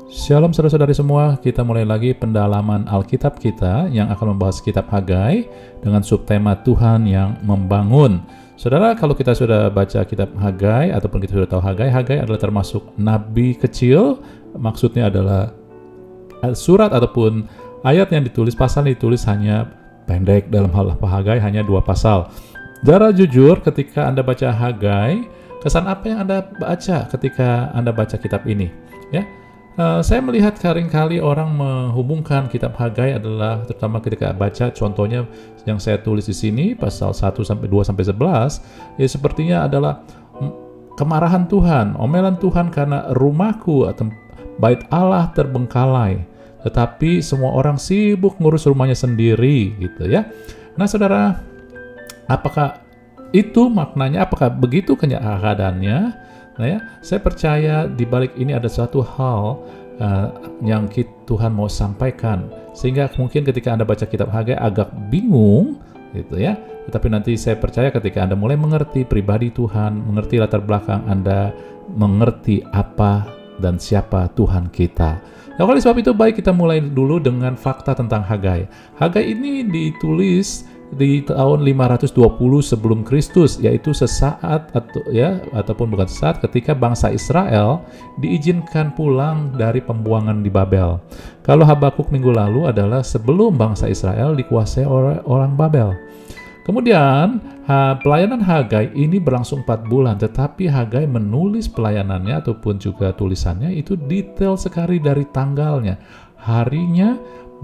Shalom saudara-saudari semua, kita mulai lagi pendalaman Alkitab kita yang akan membahas kitab Hagai dengan subtema Tuhan yang membangun. Saudara, kalau kita sudah baca kitab Hagai ataupun kita sudah tahu Hagai adalah termasuk nabi kecil, maksudnya adalah surat ataupun ayat yang ditulis, pasal yang ditulis hanya pendek. Dalam hal Hagai hanya 2 pasal. Saudara, jujur ketika Anda baca Hagai, kesan apa yang Anda baca ketika Anda baca kitab ini? Ya, saya melihat seringkali orang menghubungkan kitab Hagai adalah terutama ketika baca contohnya yang saya tulis di sini pasal 1 sampai 2 sampai 11, ya sepertinya adalah kemarahan Tuhan, omelan Tuhan karena rumahku atau bait Allah terbengkalai, tetapi semua orang sibuk ngurus rumahnya sendiri gitu ya. Nah, Saudara, apakah itu maknanya? Apakah begitu keadaannya? Nah ya, saya percaya di balik ini ada suatu hal yang Tuhan mau sampaikan, sehingga mungkin ketika Anda baca kitab Hagai agak bingung gitu ya. Tetapi nanti saya percaya ketika Anda mulai mengerti pribadi Tuhan, mengerti latar belakang Anda, mengerti apa dan siapa Tuhan kita. Nah, oleh sebab itu baik kita mulai dulu dengan fakta tentang Hagai. Hagai ini ditulis di tahun 520 sebelum Kristus, yaitu sesaat ataupun bukan sesaat ketika bangsa Israel diizinkan pulang dari pembuangan di Babel. Kalau Habakuk minggu lalu adalah sebelum bangsa Israel dikuasai oleh orang Babel. Kemudian pelayanan Hagai ini berlangsung 4 bulan, tetapi Hagai menulis pelayanannya ataupun juga tulisannya itu detail sekali dari tanggalnya, harinya,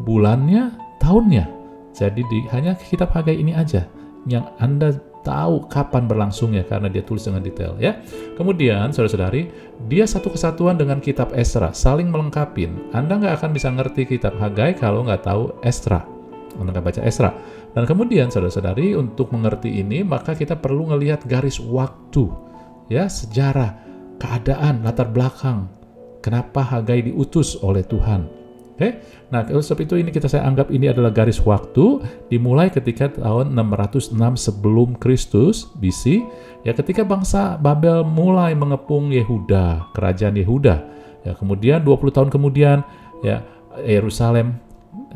bulannya, tahunnya. Jadi hanya kitab Hagai ini aja yang Anda tahu kapan berlangsungnya karena dia tulis dengan detail ya. Kemudian saudara-saudari, dia satu kesatuan dengan kitab Esra, saling melengkapin. Anda nggak akan bisa ngerti kitab Hagai kalau nggak tahu Esra, Anda nggak baca Esra. Dan kemudian saudara-saudari, untuk mengerti ini maka kita perlu ngelihat garis waktu ya, sejarah, keadaan, latar belakang kenapa Hagai diutus oleh Tuhan. Oke, nah oleh sebab itu ini saya anggap ini adalah garis waktu dimulai ketika tahun 606 sebelum Kristus BC, ya ketika bangsa Babel mulai mengepung Yehuda, kerajaan Yehuda. Ya, kemudian 20 tahun kemudian ya Yerusalem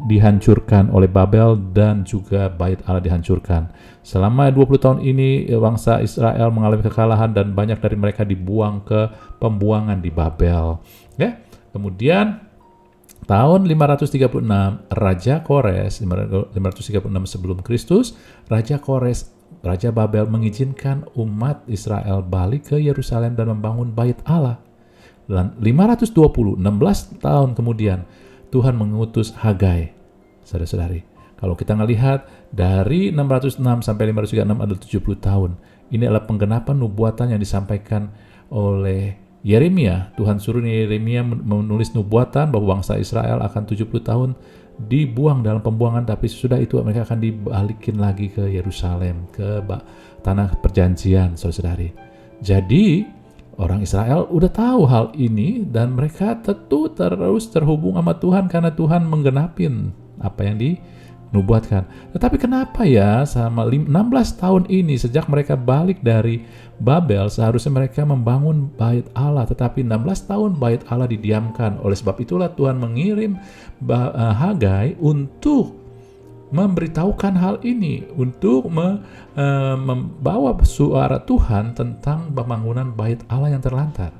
dihancurkan oleh Babel dan juga bait Allah dihancurkan. Selama 20 tahun ini bangsa Israel mengalami kekalahan dan banyak dari mereka dibuang ke pembuangan di Babel. Ya, kemudian tahun 536, Raja Kores, 536 sebelum Kristus, Raja Kores, Raja Babel mengizinkan umat Israel balik ke Yerusalem dan membangun bait Allah. Dan 520, 16 tahun kemudian, Tuhan mengutus Hagai. Saudara-saudari, kalau kita ngelihat dari 606 sampai 536 adalah 70 tahun. Ini adalah penggenapan nubuatan yang disampaikan oleh Yeremia. Tuhan suruh Yeremia menulis nubuatan bahwa bangsa Israel akan 70 tahun dibuang dalam pembuangan, tapi sesudah itu mereka akan dibalikin lagi ke Yerusalem, ke tanah perjanjian, saudara-saudari. Jadi orang Israel udah tahu hal ini dan mereka tentu terus terhubung sama Tuhan karena Tuhan menggenapin apa yang dinubuatkan. Tetapi kenapa ya sama 16 tahun ini sejak mereka balik dari Babel seharusnya mereka membangun bait Allah, tetapi 16 tahun bait Allah didiamkan. Oleh sebab itulah Tuhan mengirim Hagai untuk memberitahukan hal ini, untuk membawa suara Tuhan tentang pembangunan bait Allah yang terlantar.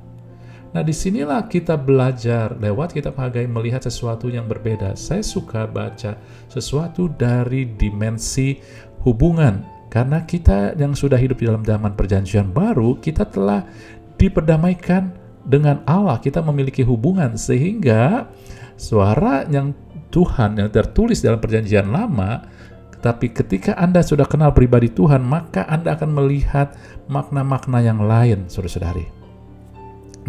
Nah, disinilah kita belajar lewat kitab Hagai melihat sesuatu yang berbeda. Saya suka baca sesuatu dari dimensi hubungan. Karena kita yang sudah hidup di dalam zaman perjanjian baru, kita telah diperdamaikan dengan Allah. Kita memiliki hubungan sehingga suara yang Tuhan yang tertulis dalam perjanjian lama, tapi ketika Anda sudah kenal pribadi Tuhan, maka Anda akan melihat makna-makna yang lain, saudara-saudari.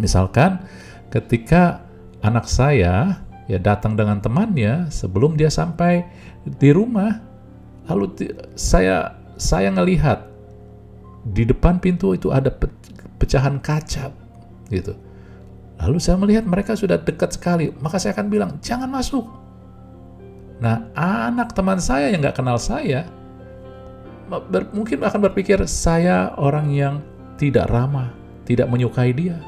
Misalkan ketika anak saya ya datang dengan temannya, sebelum dia sampai di rumah, lalu saya ngelihat di depan pintu itu ada pecahan kaca gitu. Lalu saya melihat mereka sudah dekat sekali, maka saya akan bilang, jangan masuk. Nah, anak teman saya yang nggak kenal saya mungkin akan berpikir saya orang yang tidak ramah, tidak menyukai dia.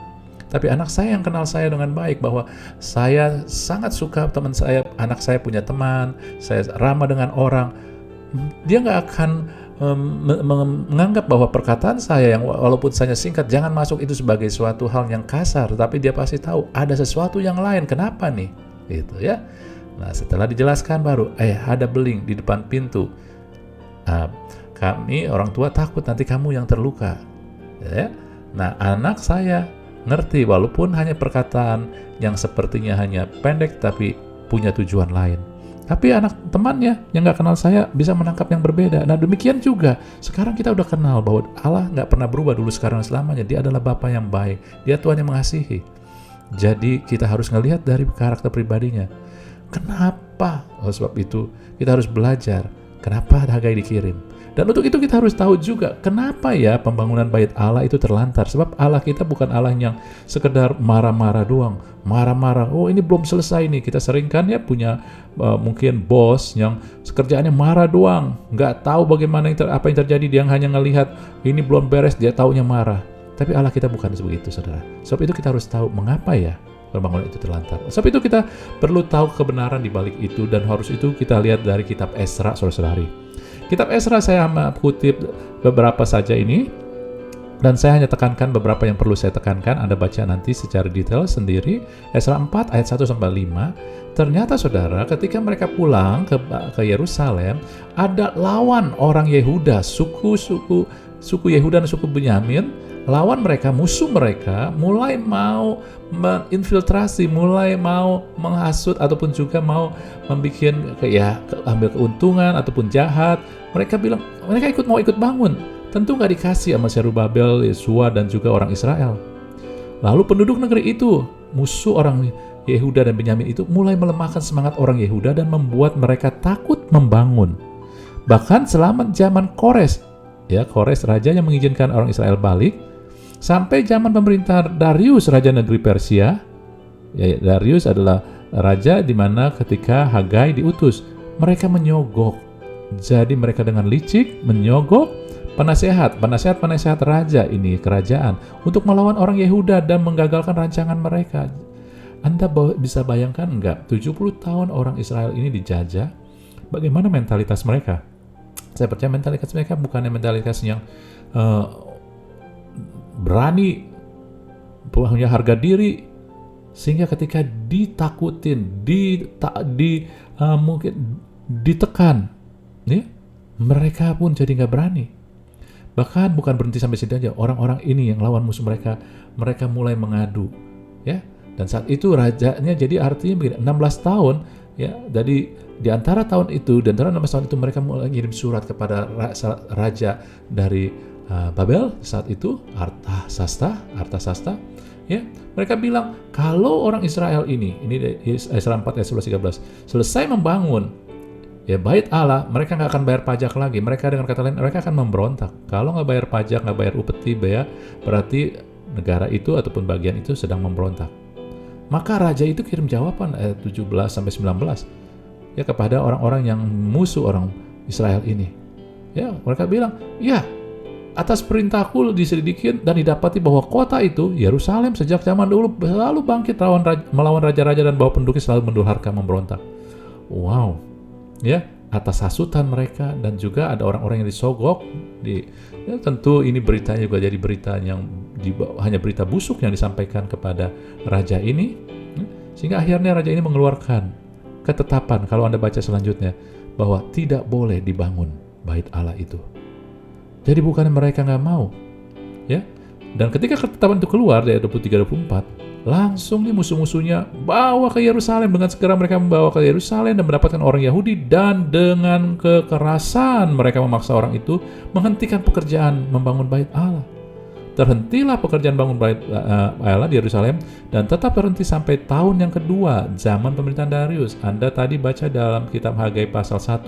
Tapi anak saya yang kenal saya dengan baik, bahwa saya sangat suka teman saya, anak saya punya teman, saya ramah dengan orang, dia nggak akan menganggap bahwa perkataan saya yang walaupun saya singkat, jangan masuk itu sebagai suatu hal yang kasar, tapi dia pasti tahu ada sesuatu yang lain. Kenapa nih? Gitu ya. Nah, setelah dijelaskan baru, ada beling di depan pintu. Kami orang tua takut nanti kamu yang terluka. Ya. Nah, anak saya ngerti walaupun hanya perkataan yang sepertinya hanya pendek tapi punya tujuan lain. Tapi anak temannya yang gak kenal saya bisa menangkap yang berbeda. Nah, demikian juga sekarang kita udah kenal bahwa Allah gak pernah berubah dulu, sekarang, selamanya. Dia adalah Bapa yang baik, Dia Tuhan yang mengasihi. Jadi kita harus ngelihat dari karakter pribadinya. Kenapa? Sebab itu kita harus belajar kenapa Hagai dikirim. Dan untuk itu kita harus tahu juga kenapa ya pembangunan bait Allah itu terlantar. Sebab Allah kita bukan Allah yang sekedar marah-marah doang. Marah-marah, oh ini belum selesai nih. Kita sering kan ya punya mungkin bos yang kerjaannya marah doang. Nggak tahu bagaimana apa yang terjadi. Dia hanya ngelihat ini belum beres, dia taunya marah. Tapi Allah kita bukan sebegitu, saudara. Sebab itu kita harus tahu mengapa ya pembangunan itu terlantar. Sebab itu kita perlu tahu kebenaran di balik itu, dan harus itu kita lihat dari kitab Esra, saudara-saudari. Kitab Esra saya kutip beberapa saja ini, dan saya hanya tekankan beberapa yang perlu saya tekankan. Anda baca nanti secara detail sendiri. Esra 4 ayat 1-5. Ternyata saudara, ketika mereka pulang ke Yerusalem, ada lawan orang Yehuda, suku Yehuda dan suku Benyamin, lawan mereka, musuh mereka, mulai mau menginfiltrasi, mulai mau menghasut ataupun juga mau membuat ambil keuntungan ataupun jahat. Mereka bilang mereka mau ikut bangun. Tentu nggak dikasih sama Zerubabel, Yesua dan juga orang Israel. Lalu penduduk negeri itu, musuh orang Yehuda dan Benyamin itu mulai melemahkan semangat orang Yehuda dan membuat mereka takut membangun. Bahkan selama zaman Kores raja yang mengizinkan orang Israel balik, sampai zaman pemerintah Darius, raja negeri Persia. Darius adalah raja di mana ketika Hagai diutus, mereka menyogok. Jadi mereka dengan licik menyogok penasehat raja ini, kerajaan, untuk melawan orang Yehuda dan menggagalkan rancangan mereka. Anda bisa bayangkan enggak, 70 tahun orang Israel ini dijajah, bagaimana mentalitas mereka? Saya percaya mentalitas mereka bukannya mentalitas yang berani, punya harga diri, sehingga ketika ditakutin, mungkin ditekan, ya, mereka pun jadi nggak berani. Bahkan bukan berhenti sampai situ aja, orang-orang ini yang lawan musuh mereka mulai mengadu, ya. Dan saat itu rajanya, jadi artinya begini, 16 tahun, ya. Jadi di antara tahun itu, dan antara 16 tahun itu mereka mulai ngirim surat kepada raja dari Babel saat itu, Artasasta, ya. Mereka bilang kalau orang Israel ini Esra 4 ayat 11-13 selesai membangun ya bait Allah, mereka nggak akan bayar pajak lagi. Mereka dengan kata lain, mereka akan memberontak. Kalau nggak bayar pajak, nggak bayar upeti, berarti negara itu ataupun bagian itu sedang memberontak. Maka raja itu kirim jawaban ayat 17-19 ya kepada orang-orang yang musuh orang Israel ini. Ya, mereka bilang, ya, atas perintahku diselidikin dan didapati bahwa kota itu, Yerusalem, sejak zaman dulu selalu bangkit melawan raja-raja dan bahwa penduduknya selalu mendurhaka, memberontak. Wow, ya, atas hasutan mereka, dan juga ada orang-orang yang disogok. Ya, tentu ini beritanya juga jadi berita yang hanya berita busuk yang disampaikan kepada raja ini, sehingga akhirnya raja ini mengeluarkan ketetapan, kalau Anda baca selanjutnya, bahwa tidak boleh dibangun bait Allah itu. Jadi bukan mereka nggak mau, ya. Dan ketika ketetapan itu keluar dari 23-24, langsung nih musuh-musuhnya bawa ke Yerusalem. Dengan segera mereka membawa ke Yerusalem dan mendapatkan orang Yahudi, dan dengan kekerasan mereka memaksa orang itu menghentikan pekerjaan membangun bait Allah. Terhentilah pekerjaan bangun bait Allah di Yerusalem, dan tetap terhenti sampai tahun yang kedua zaman pemerintahan Darius. Anda tadi baca dalam kitab Hagai pasal 1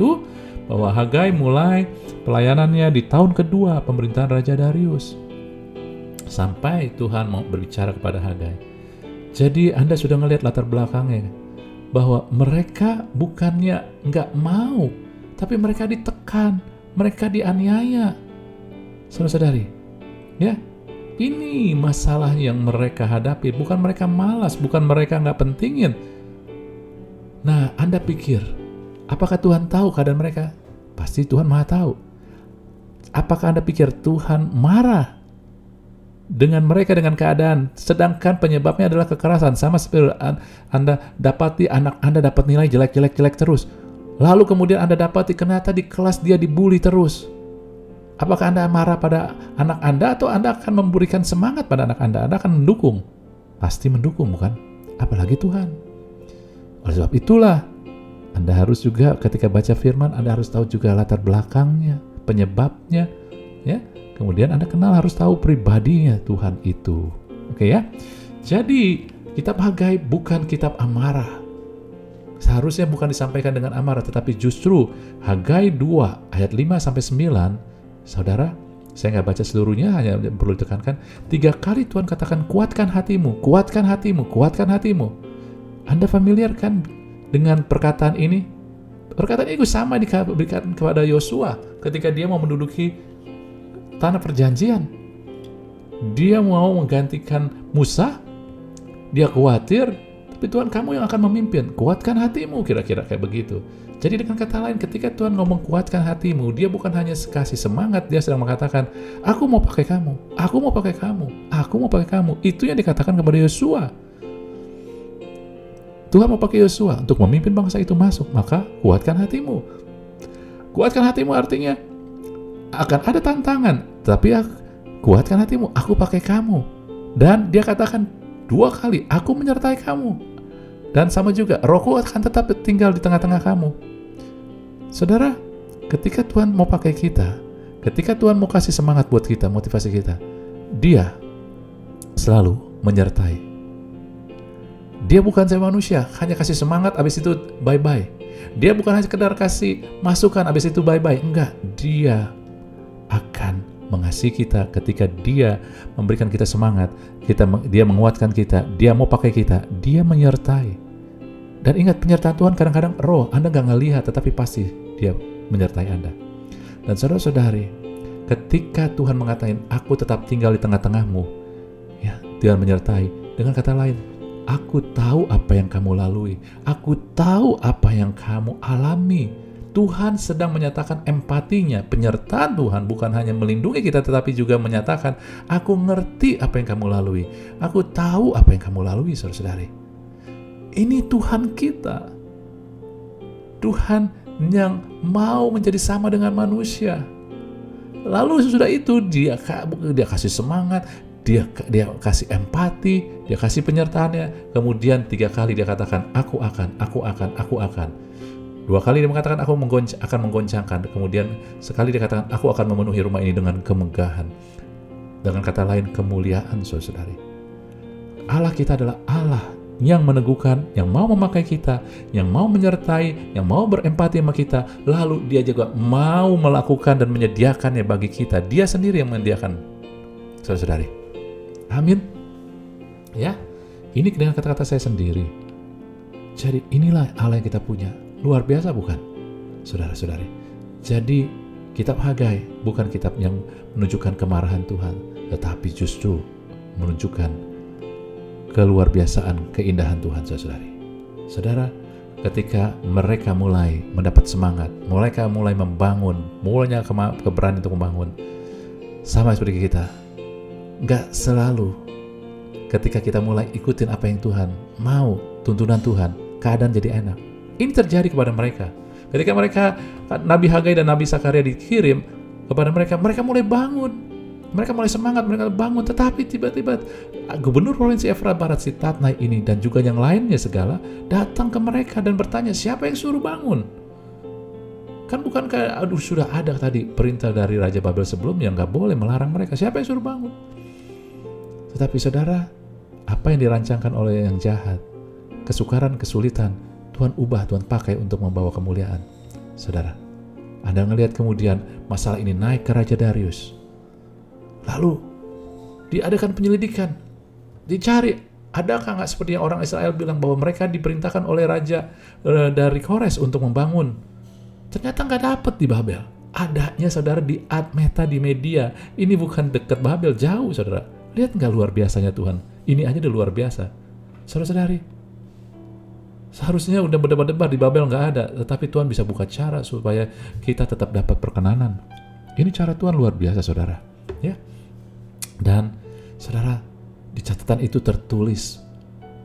bahwa Hagai mulai pelayanannya di tahun kedua pemerintahan Raja Darius, sampai Tuhan mau berbicara kepada Hagai. Jadi Anda sudah melihat latar belakangnya, bahwa mereka bukannya nggak mau, tapi mereka ditekan, mereka dianiaya, saudara-saudari, ya. Ini masalah yang mereka hadapi. Bukan mereka malas, bukan mereka nggak pentingin. Nah, Anda pikir, apakah Tuhan tahu keadaan mereka? Pasti Tuhan Maha tahu. Apakah Anda pikir Tuhan marah dengan mereka dengan keadaan, sedangkan penyebabnya adalah kekerasan? Sama seperti Anda dapati anak Anda dapat nilai jelek terus. Lalu kemudian Anda dapati ternyata di kelas dia dibully terus. Apakah Anda marah pada anak Anda atau Anda akan memberikan semangat pada anak Anda? Anda akan mendukung. Pasti mendukung, bukan? Apalagi Tuhan. Oleh sebab itulah, Anda harus juga ketika baca firman, Anda harus tahu juga latar belakangnya, penyebabnya, ya. Kemudian Anda harus tahu pribadinya Tuhan itu. Oke ya? Jadi, kitab Hagai bukan kitab amarah. Seharusnya bukan disampaikan dengan amarah, tetapi justru Hagai 2 ayat 5-9, saudara, saya nggak baca seluruhnya, hanya perlu ditekankan, 3 kali Tuhan katakan, kuatkan hatimu, kuatkan hatimu, kuatkan hatimu. Anda familiar kan dengan perkataan ini? Perkataan ini sama diberikan kepada Yosua ketika dia mau menduduki tanah perjanjian. Dia mau menggantikan Musa, dia khawatir, tapi Tuhan kamu yang akan memimpin, kuatkan hatimu, kira-kira kayak begitu. Jadi dengan kata lain, ketika Tuhan ngomong kuatkan hatimu, dia bukan hanya kasih semangat, dia sedang mengatakan, aku mau pakai kamu, aku mau pakai kamu, aku mau pakai kamu. Itu yang dikatakan kepada Yosua. Tuhan mau pakai Yosua untuk memimpin bangsa itu masuk, maka kuatkan hatimu. Kuatkan hatimu artinya akan ada tantangan, tapi kuatkan hatimu, aku pakai kamu. Dan dia katakan 2 kali, aku menyertai kamu. Dan sama juga, Rohku akan tetap tinggal di tengah-tengah kamu. Saudara, ketika Tuhan mau pakai kita, ketika Tuhan mau kasih semangat buat kita, motivasi kita, dia selalu menyertai. Dia bukan seperti manusia, hanya kasih semangat, habis itu bye-bye. Dia bukan hanya sekedar kasih masukan, habis itu bye-bye. Enggak, dia akan mengasihi kita ketika dia memberikan kita semangat, dia menguatkan kita, dia mau pakai kita, dia menyertai. Dan ingat, penyertaan Tuhan kadang-kadang roh, Anda nggak ngelihat, tetapi pasti dia menyertai Anda. Dan saudara-saudari, ketika Tuhan mengatakan, aku tetap tinggal di tengah-tengahmu, ya, Tuhan menyertai. Dengan kata lain, aku tahu apa yang kamu lalui, aku tahu apa yang kamu alami. Tuhan sedang menyatakan empatinya, penyertaan Tuhan bukan hanya melindungi kita, tetapi juga menyatakan, aku ngerti apa yang kamu lalui, aku tahu apa yang kamu lalui, saudara-saudari. Ini Tuhan kita, Tuhan yang mau menjadi sama dengan manusia. Lalu sesudah itu dia kasih semangat, dia kasih empati, dia kasih penyertaannya. Kemudian 3 kali dia katakan, aku akan. 2 kali dia mengatakan, aku akan menggoncangkan. Kemudian sekali dia katakan, aku akan memenuhi rumah ini dengan kemegahan. Dengan kata lain, kemuliaan, saudari. Allah kita adalah Allah yang meneguhkan, yang mau memakai kita, yang mau menyertai, yang mau berempati sama kita. Lalu dia juga mau melakukan dan menyediakannya bagi kita. Dia sendiri yang menyediakan, saudari. Amin. Ya, ini dengan kata-kata saya sendiri. Jadi inilah Allah yang kita punya. Luar biasa bukan, saudara-saudari? Jadi kitab Hagai bukan kitab yang menunjukkan kemarahan Tuhan, tetapi justru menunjukkan keluar biasaan keindahan Tuhan, saudari. Saudara, ketika mereka mulai mendapat semangat, mereka mulai membangun, mulainya keberanian untuk membangun, sama seperti kita. Nggak selalu ketika kita mulai ikutin apa yang Tuhan mau, tuntunan Tuhan, keadaan jadi enak. Ini terjadi kepada mereka. Ketika Nabi Hagai dan Nabi Sakaria dikirim kepada mereka mulai bangun. Mereka mulai semangat, mereka bangun. Tetapi tiba-tiba Gubernur Provinsi Efrat Barat si Tatnai ini dan juga yang lainnya segala datang ke mereka dan bertanya, siapa yang suruh bangun? Kan bukankah sudah ada tadi perintah dari Raja Babel sebelumnya nggak boleh melarang mereka. Siapa yang suruh bangun? Tetapi saudara, apa yang dirancangkan oleh yang jahat, kesukaran, kesulitan, Tuhan ubah, Tuhan pakai untuk membawa kemuliaan. Saudara, Anda melihat kemudian masalah ini naik ke Raja Darius. Lalu diadakan penyelidikan, dicari, adakah nggak seperti yang orang Israel bilang bahwa mereka diperintahkan oleh raja dari Kores untuk membangun. Ternyata nggak dapat di Babel. Adanya, saudara, di Admeta, di Media. Ini bukan dekat Babel, jauh, saudara. Lihat nggak luar biasanya Tuhan? Ini aja udah luar biasa. Saudara-saudari, seharusnya udah berdebar-debar di Babel nggak ada, tetapi Tuhan bisa buka cara supaya kita tetap dapat perkenanan. Ini cara Tuhan luar biasa, saudara. Ya. Dan saudara, di catatan itu tertulis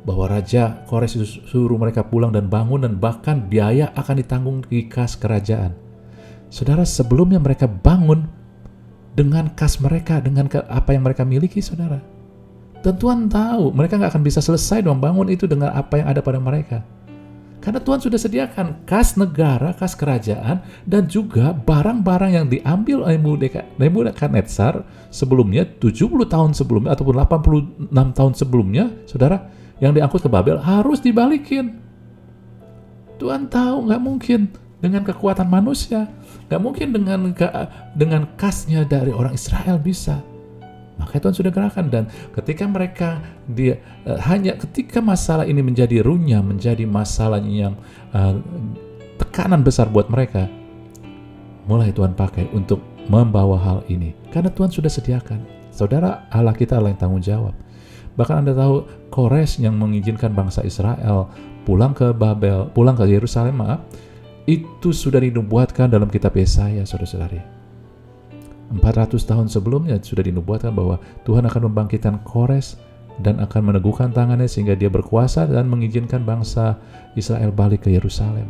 bahwa Raja Kores suruh mereka pulang dan bangun, dan bahkan biaya akan ditanggung di kas kerajaan. Saudara, sebelumnya mereka bangun dengan kas mereka, dengan apa yang mereka miliki, saudara. Dan Tuhan tahu mereka nggak akan bisa selesai membangun itu dengan apa yang ada pada mereka. Karena Tuhan sudah sediakan kas negara, kas kerajaan, dan juga barang-barang yang diambil oleh Nebukadnezar sebelumnya, 70 tahun sebelumnya, ataupun 86 tahun sebelumnya, saudara, yang diangkut ke Babel harus dibalikin. Tuhan tahu nggak mungkin dengan kekuatan manusia, nggak mungkin dengan kasnya dari orang Israel bisa. Makanya Tuhan sudah gerakan, dan ketika mereka ketika masalah ini menjadi runyam, menjadi masalah yang tekanan besar buat mereka, mulai Tuhan pakai untuk membawa hal ini. Karena Tuhan sudah sediakan. Saudara, Allah kita Allah yang tanggung jawab. Bahkan Anda tahu, Kores yang mengizinkan bangsa Israel pulang ke Yerusalem, itu sudah dinubuatkan dalam kitab Yesaya, saudara-saudari. 400 tahun sebelumnya sudah dinubuatkan bahwa Tuhan akan membangkitkan Kores dan akan meneguhkan tangannya sehingga dia berkuasa dan mengizinkan bangsa Israel balik ke Yerusalem.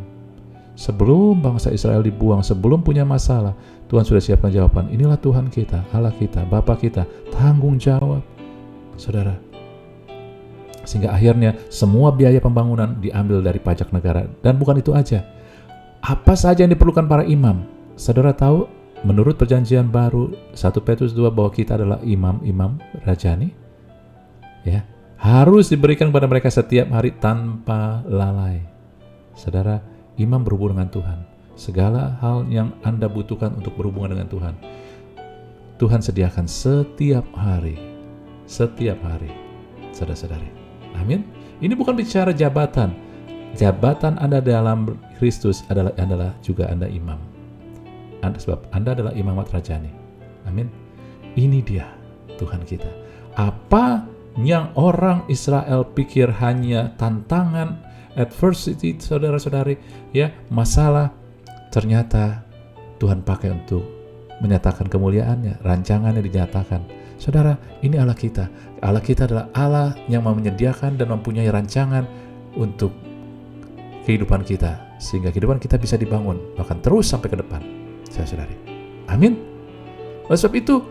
Sebelum bangsa Israel dibuang, sebelum punya masalah, Tuhan sudah siapkan jawaban. Inilah Tuhan kita, Allah kita, Bapa kita, tanggung jawab, saudara. Sehingga akhirnya semua biaya pembangunan diambil dari pajak negara. Dan bukan itu aja. Apa saja yang diperlukan para imam? Saudara tahu, menurut perjanjian baru 1 Petrus 2 bahwa kita adalah imam-imam rajani, ya, harus diberikan kepada mereka setiap hari tanpa lalai. Saudara, imam berhubungan dengan Tuhan. Segala hal yang Anda butuhkan untuk berhubungan dengan Tuhan, Tuhan sediakan setiap hari, saudara-saudari. Amin. Ini bukan bicara jabatan. Jabatan Anda dalam Kristus adalah juga Anda imam. Sebab Anda adalah imamat rajani. Amin. Ini dia Tuhan kita. Apa yang orang Israel pikir hanya tantangan, adversity, saudara-saudari, ya, masalah, ternyata Tuhan pakai untuk menyatakan kemuliaannya, rancangannya dinyatakan. Saudara, ini Allah kita. Allah kita adalah Allah yang mau menyediakan dan mempunyai rancangan untuk kehidupan kita, sehingga kehidupan kita bisa dibangun bahkan terus sampai ke depan. Saudari. Amin. Oleh sebab itu,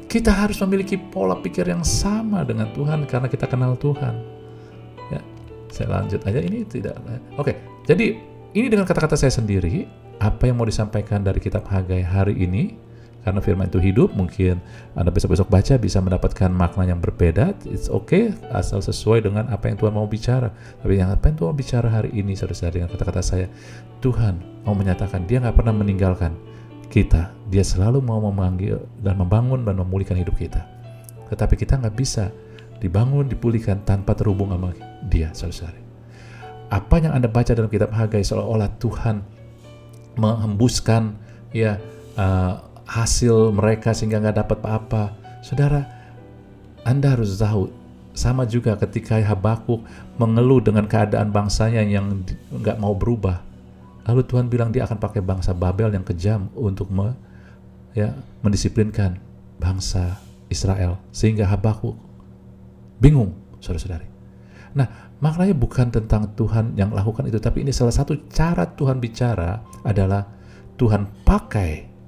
kita harus memiliki pola pikir yang sama dengan Tuhan karena kita kenal Tuhan. Ya, saya lanjut aja, ini tidak. Oke, jadi ini dengan kata-kata saya sendiri, apa yang mau disampaikan dari kitab Hagai hari ini, karena firman itu hidup, mungkin Anda besok-besok baca bisa mendapatkan makna yang berbeda. It's okay, asal sesuai dengan apa yang Tuhan mau bicara. Tapi apa yang Tuhan mau bicara hari ini, saudara-saudari, dengan kata-kata saya, Tuhan mau menyatakan Dia nggak pernah meninggalkan kita. Dia selalu mau memanggil dan membangun dan memulihkan hidup kita. Tetapi kita nggak bisa dibangun, dipulihkan tanpa terhubung sama Dia, saudara-saudari. Apa yang Anda baca dalam kitab Hagai seolah-olah Tuhan menghembuskan hasil mereka sehingga nggak dapat apa-apa. Saudara, Anda harus tahu, sama juga ketika Habakuk mengeluh dengan keadaan bangsanya yang nggak mau berubah. Lalu Tuhan bilang Dia akan pakai bangsa Babel yang kejam untuk mendisiplinkan bangsa Israel. Sehingga Habakuk bingung, saudara-saudari. Nah, maknanya bukan tentang Tuhan yang lakukan itu, tapi ini salah satu cara Tuhan bicara adalah Tuhan pakai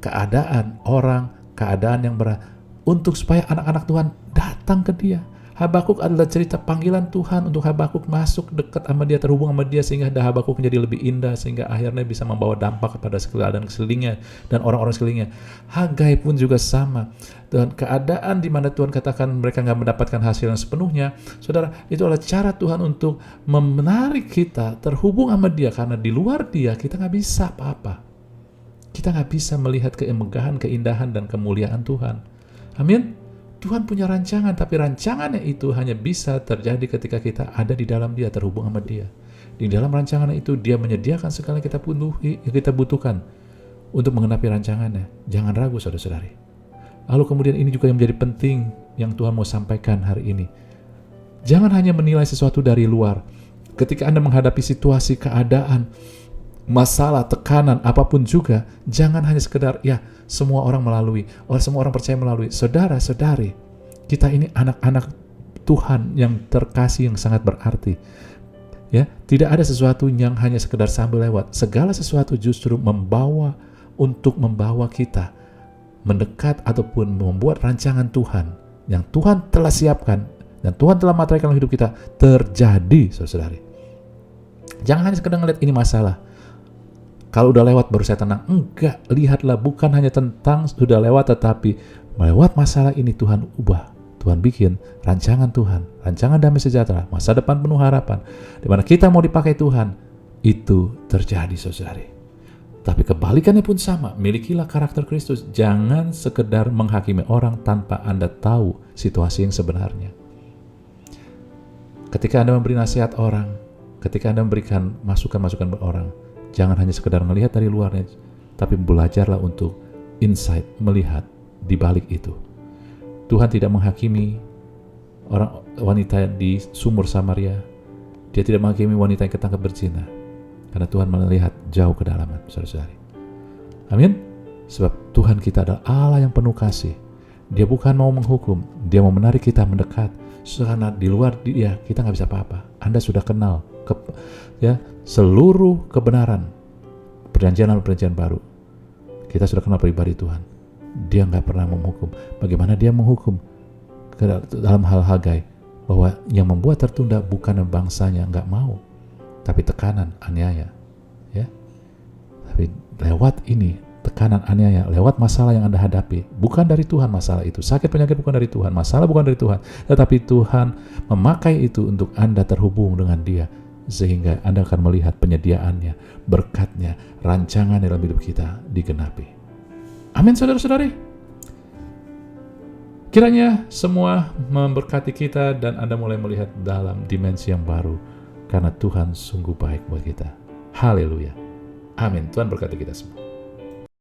keadaan yang berat untuk supaya anak-anak Tuhan datang ke Dia. Habakuk adalah cerita panggilan Tuhan untuk Habakuk masuk dekat sama Dia, terhubung sama Dia, sehingga Habakuk menjadi lebih indah, sehingga akhirnya bisa membawa dampak kepada keadaan sekelilingnya dan orang-orang sekelilingnya. Hagai pun juga sama. Dan keadaan di mana Tuhan katakan mereka nggak mendapatkan hasil yang sepenuhnya, saudara, itu adalah cara Tuhan untuk menarik kita terhubung sama Dia, karena di luar Dia kita nggak bisa apa-apa. Kita nggak bisa melihat kemegahan, keindahan, dan kemuliaan Tuhan. Amin. Tuhan punya rancangan, tapi rancangannya itu hanya bisa terjadi ketika kita ada di dalam Dia, terhubung sama Dia. Di dalam rancangannya itu Dia menyediakan segala yang kita butuhkan untuk menggenapi rancangannya. Jangan ragu, saudara-saudari. Lalu kemudian ini juga yang menjadi penting yang Tuhan mau sampaikan hari ini. Jangan hanya menilai sesuatu dari luar. Ketika Anda menghadapi situasi, keadaan, masalah, tekanan, apapun juga, jangan hanya sekedar, ya semua orang melalui, semua orang percaya melalui. Saudara-saudari, kita ini anak-anak Tuhan yang terkasih, yang sangat berarti. Ya, tidak ada sesuatu yang hanya sekedar sambil lewat. Segala sesuatu justru membawa kita mendekat ataupun membuat rancangan Tuhan yang Tuhan telah siapkan dan Tuhan telah materialkan dalam hidup kita terjadi, saudara-saudari. Jangan hanya sekedar ngeliat ini masalah. Kalau udah lewat baru saya tenang. Enggak, lihatlah bukan hanya tentang sudah lewat, tetapi melewat masalah ini Tuhan ubah. Tuhan bikin rancangan Tuhan, rancangan damai sejahtera, masa depan penuh harapan, di mana kita mau dipakai Tuhan, itu terjadi, saudari. Tapi kebalikannya pun sama, milikilah karakter Kristus. Jangan sekedar menghakimi orang tanpa Anda tahu situasi yang sebenarnya. Ketika Anda memberi nasihat orang, ketika Anda memberikan masukan-masukan buat orang, jangan hanya sekedar melihat dari luarnya, tapi belajarlah untuk insight, melihat di balik itu. Tuhan tidak menghakimi wanita di sumur Samaria. Dia tidak menghakimi wanita yang ketangkep berzina. Karena Tuhan melihat jauh ke dalaman, saudara-saudari. Amin. Sebab Tuhan kita adalah Allah yang penuh kasih. Dia bukan mau menghukum, Dia mau menarik kita mendekat. Karena di luar Dia kita nggak bisa apa-apa. Anda sudah kenal seluruh kebenaran perjanjian baru. Kita sudah kenal pribadi Tuhan. Dia nggak pernah menghukum. Bagaimana Dia menghukum? Dalam hal Hagai, bahwa yang membuat tertunda bukan bangsanya nggak mau, tapi tekanan, aniaya. Ya, tapi lewat ini tekanan, aniaya, lewat masalah yang Anda hadapi, bukan dari Tuhan masalah itu. Sakit penyakit bukan dari Tuhan, masalah bukan dari Tuhan, tetapi Tuhan memakai itu untuk Anda terhubung dengan Dia, sehingga Anda akan melihat penyediaannya, berkatnya, rancangan dalam hidup kita digenapi. Amin, saudara-saudari. Kiranya semua memberkati kita dan Anda mulai melihat dalam dimensi yang baru, karena Tuhan sungguh baik buat kita. Haleluya. Amin. Tuhan berkati kita semua.